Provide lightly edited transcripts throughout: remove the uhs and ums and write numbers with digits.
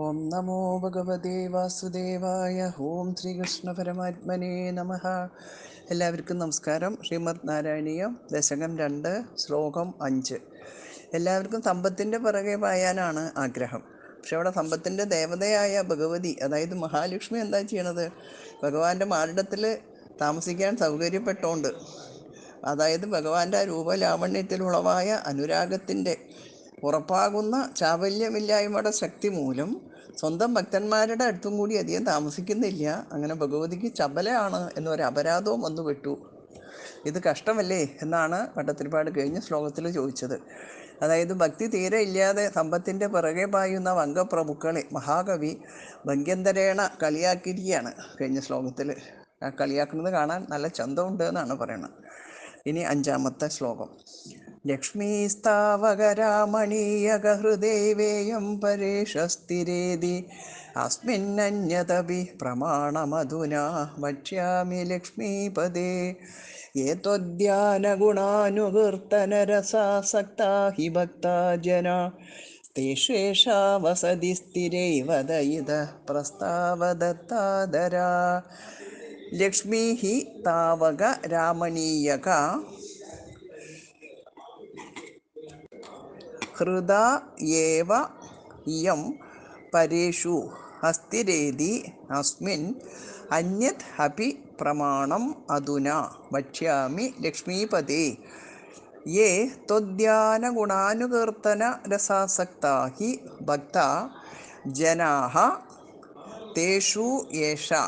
ഓം നമോ ഭഗവതേ വാസുദേവായ. ഓം ശ്രീകൃഷ്ണ പരമാത്മനേ നമഃ. എല്ലാവർക്കും നമസ്കാരം. ശ്രീമദ് നാരായണീയം ദശകം 2 ശ്ലോകം 5. എല്ലാവർക്കും സമ്പത്തിൻ്റെ പിറകെ പായാനാണ് ആഗ്രഹം. പക്ഷെ അവിടെ സമ്പത്തിൻ്റെ ദേവതയായ ഭഗവതി, അതായത് മഹാലക്ഷ്മി എന്താ ചെയ്യണത്? ഭഗവാന്റെ മാറിടത്തിൽ താമസിക്കാൻ സൗകര്യപ്പെട്ടോണ്ട്, അതായത് ഭഗവാന്റെ രൂപലാവണ്യത്തിലുളവായ അനുരാഗത്തിൻ്റെ ഉറപ്പാകുന്ന ചാബല്യമില്ലായ്മയുടെ ശക്തി മൂലം സ്വന്തം ഭക്തന്മാരുടെ അടുത്തും കൂടി അധികം താമസിക്കുന്നില്ല. അങ്ങനെ ഭഗവതിക്ക് ചപലയാണ് എന്നൊരു അപരാധവും വന്നു വിട്ടു. ഇത് കഷ്ടമല്ലേ എന്നാണ് ഭട്ടതിരിപ്പാട് കഴിഞ്ഞ ശ്ലോകത്തിൽ ചോദിച്ചത്. അതായത് ഭക്തി തീരെ ഇല്ലാതെ സമ്പത്തിൻ്റെ പിറകെ പായുന്ന വംഗപ്രഭുക്കളെ മഹാകവി ഭംഗ്യന്തരേണ കളിയാക്കിയിരിക്കുകയാണ് കഴിഞ്ഞ ശ്ലോകത്തിൽ. ആ കളിയാക്കുന്നത് കാണാൻ നല്ല ചന്തമുണ്ട് എന്നാണ് പറയുന്നത്. ഇനി 5-ാമത്തെ ശ്ലോകം. ലക്ഷ്മീസ്താവകരാമണീയകഹൃദേവേയം പരേഷസ്ഥിരേതി അസ്മിന്നന്യതപി പ്രമാണമധുനാ വക്ഷ്യാമി ലക്ഷ്മീപദേ. യേ ത്വദ്ധ്യാനഗുണാനുകീർത്തനരസാസക്താ ഹി ഭക്താ ജനാ തേഷേഷാ വസതി സ്ഥിരൈവ ദയിതഃ പ്രസ്താവദത്താദരാ. ലക്ഷ്മീ ഹി താവക രാമണീയക ഹൃദാ യേവ ഇയം പരേഷു അസ്ഥിരേതി അസ്മിൻ അന്യത് അപി പ്രമാണം അധുനാ വക്ഷ്യാമി ലക്ഷ്മീപദേ. യേ ത്വദ്ധ്യാനഗുണാനുകീർത്തന രസാസക്താ ഹി ഭക്താ ജനാഃ തേഷു യേഷാ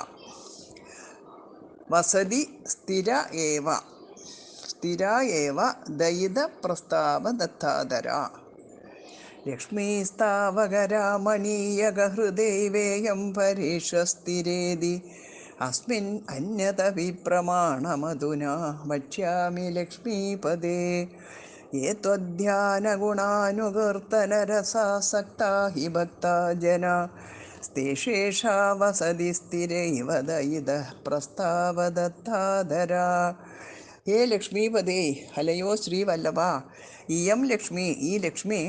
വസതി സ്ഥിര ഏവ ദയിത പ്രസ്താവദത്താദരാ. ലക്ഷ്മീസ്താവകരാമണീയകഹൃദേവേയം പരേഷസ്ഥിരേതി അസ്മിൻ അന്യതപി പ്രമാണമധുനാ വക്ഷ്യാമി ലക്ഷ്മീപദേ. യേ ത്വദ്ധ്യാനഗുണാനുകീർത്തനരസാസക്താ ഹി ഭക്താ ജനാ തേഷേഷാ വസതി സ്ഥിരൈവ ദയിതഃ പ്രസ്താവദത്താദരാ. ഹേ ലക്ഷ്മീപദേ, അലയോ ശ്രീവല്ലഭ, ഇയം ലക്ഷ്മി, ഈ ലക്ഷ്മി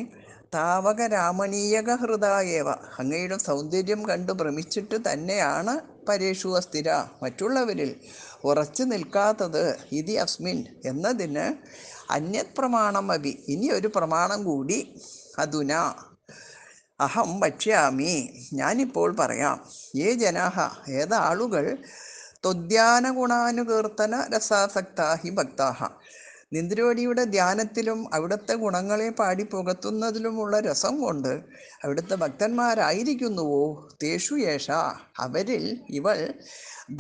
താവകരാമണീയക ഹൃദായേവ, അങ്ങയുടെ സൗന്ദര്യം കണ്ടു ഭ്രമിച്ചിട്ട് തന്നെയാണ് പരേഷു അസ്ഥിര, മറ്റുള്ളവരിൽ ഉറച്ചു നിൽക്കാത്തത്. ഇതി അസ്മിൻ, എന്നതിന് അന്യത് പ്രമാണം അഭി, ഇനി ഒരു പ്രമാണം കൂടി, അധുന അഹം വക്ഷ്യാമി, ഞാനിപ്പോൾ പറയാം. യേ ജനാഹ, ഏതാളുകൾ ത്വദ്ധ്യാനഗുണാനുകീർത്തന രസാസക്താ ഹി ഭക്താഹ, നിന്ദ്രോടിയുടെ ധ്യാനത്തിലും അവിടുത്തെ ഗുണങ്ങളെ പാടി പുകത്തുന്നതിലുമുള്ള രസം കൊണ്ട് അവിടുത്തെ ഭക്തന്മാരായിരിക്കുന്നുവോ, തേഷു യേഷ, അവരിൽ ഇവൾ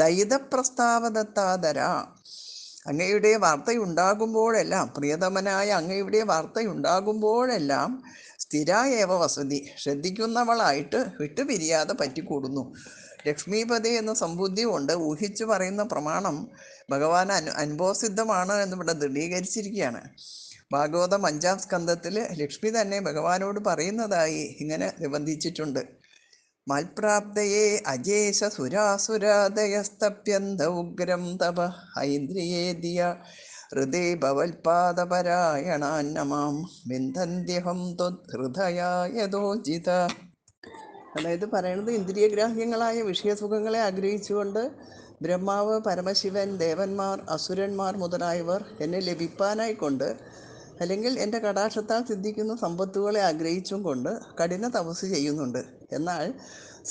ദയിത പ്രസ്താവദത്താദര, അങ്ങയുടെ വാർത്തയുണ്ടാകുമ്പോഴെല്ലാം, പ്രിയതമനായ അങ്ങയുടെ വാർത്തയുണ്ടാകുമ്പോഴെല്ലാം സ്ഥിരായേവ വസതി, ശ്രദ്ധിക്കുന്നവളായിട്ട് വിട്ടുപിരിയാതെ പറ്റിക്കൂടുന്നു. ലക്ഷ്മീപതി എന്ന സംബുദ്ധി കൊണ്ട് ഊഹിച്ചു പറയുന്ന പ്രമാണം ഭഗവാൻ അനുഭവസിദ്ധമാണ് എന്നിവിടെ ദൃഢീകരിച്ചിരിക്കുകയാണ്. ഭാഗവതം 5-ാം സ്കന്ധത്തിൽ ലക്ഷ്മി തന്നെ ഭഗവാനോട് പറയുന്നതായി ഇങ്ങനെ നിബന്ധിച്ചിട്ടുണ്ട്. മൽപ്രാപ്തയേ അജേശ സുരാസുരാദയസ്തപ്യന്ത ഉഗ്രം തപ ഐന്ദ്രിയേദിയ ഹൃദേ ഭവൽപാദപരായണാന്നമാം വിന്ദന്ത്യഹം ത്വദ്ഹൃദയായതോജിത. അതായത് പറയണത്, ഇന്ദ്രിയഗ്രാഹ്യങ്ങളായ വിഷയസുഖങ്ങളെ ആഗ്രഹിച്ചുകൊണ്ട് ബ്രഹ്മാവ്, പരമശിവൻ, ദേവന്മാർ, അസുരന്മാർ മുതലായവർ എന്നെ ലഭിപ്പാനായിക്കൊണ്ട്, അല്ലെങ്കിൽ എൻ്റെ കടാക്ഷത്താൽ സിദ്ധിക്കുന്ന സമ്പത്തുകളെ ആഗ്രഹിച്ചും കൊണ്ട് കഠിന തപസ് ചെയ്യുന്നുണ്ട്. എന്നാൽ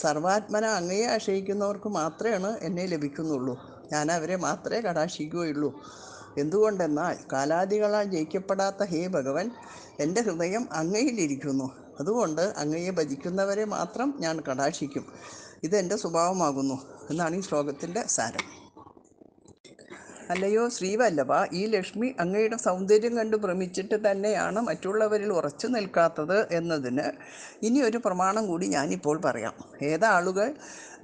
സർവാത്മന അങ്ങയെ ആശ്രയിക്കുന്നവർക്ക് മാത്രമേ എന്നെ ലഭിക്കുന്നുള്ളൂ. ഞാൻ അവരെ മാത്രമേ കടാക്ഷിക്കുകയുള്ളൂ. എന്തുകൊണ്ടെന്നാൽ കാലാദികളാൽ ജയിക്കപ്പെടാത്ത ഹേ ഭഗവൻ, എൻ്റെ ഹൃദയം അങ്ങയിലിരിക്കുന്നു. അതുകൊണ്ട് അങ്ങയെ ഭജിക്കുന്നവരെ മാത്രം ഞാൻ കടാക്ഷിക്കും. ഇതെൻ്റെ സ്വഭാവമാകുന്നു എന്നാണ് ഈ ശ്ലോകത്തിൻ്റെ സാരം. അല്ലയോ ശ്രീവല്ലഭ, ഈ ലക്ഷ്മി അങ്ങയുടെ സൗന്ദര്യം കണ്ടു ഭ്രമിച്ചിട്ട് തന്നെയാണ് മറ്റുള്ളവരിൽ ഉറച്ചു നിൽക്കാത്തത് എന്നതിന് ഇനി ഒരു പ്രമാണം കൂടി ഞാനിപ്പോൾ പറയാം. ഏതാളുകൾ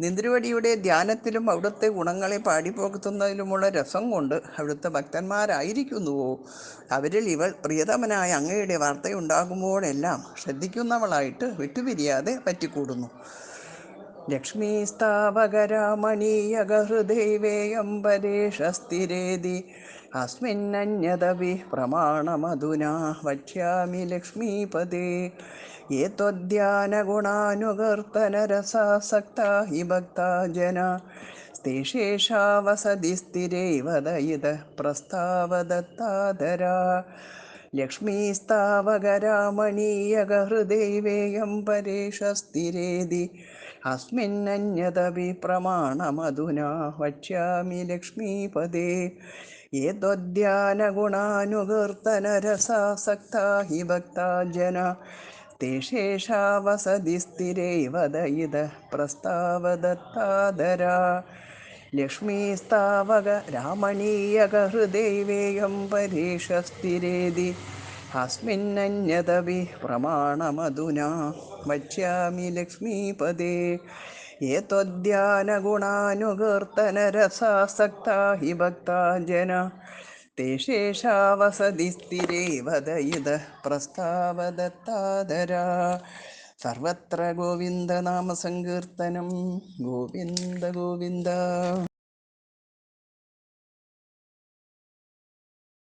നിന്ദ്രവടിയുടെ ധ്യാനത്തിലും അവിടുത്തെ ഗുണങ്ങളെ പാടിപ്പോകുന്നതിലുമുള്ള രസം കൊണ്ട് അവിടുത്തെ ഭക്തന്മാരായിരിക്കുന്നുവോ, അവരിൽ ഇവൾ പ്രിയതമനായ അങ്ങയുടെ വാർത്തയുണ്ടാകുമ്പോഴെല്ലാം ശ്രദ്ധിക്കുന്നവളായിട്ട് വിട്ടുപിരിയാതെ പറ്റിക്കൂടുന്നു. ലക്ഷ്മീസ്താവകരാമണീയകഹൃദേവേയം പരേഷസ്ഥിരേതി अस्मिन्नन्यदपि प्रमाणमधुना वक्ष्यामि लक्ष्मीपदे ये त्वद्ध्यानगुणानुवर्तनरसासक्ता हि भक्ता जना तेषेषा वसति स्थिरे वदयितः प्रस्तावदत्तादरा लक्ष्मीस्तावकरामणीयकहृदैवेयं परेशस्थिरेदि अस्मिन्नन्यदपि प्रमाणमधुना वक्ष्यामि लक्ष्मीपदे ये त्वद्ध्यानगुणानुवर्तनरसासक्ता हि भक्ता जना तेषेषा वसति स्थिरे वदयितः प्रस्तावदत्तादरा लक्ष्मीस्तावक रामणीयकहृदैवेयं परेशस्थिरेदि अस्मिन्नन्यदपि प्रमाणमधुना वक्ष्यामि लक्ष्मीपदे ये त्वद्ध्यानगुणानुवर्तनरसासक्ता हि भक्ता जना तेषेषा वसति स्थिरे वदयितः प्रस्तावदत्तादरा सर्वत्र गोविन्दनामसङ्कीर्तनं गोविन्द गोविन्द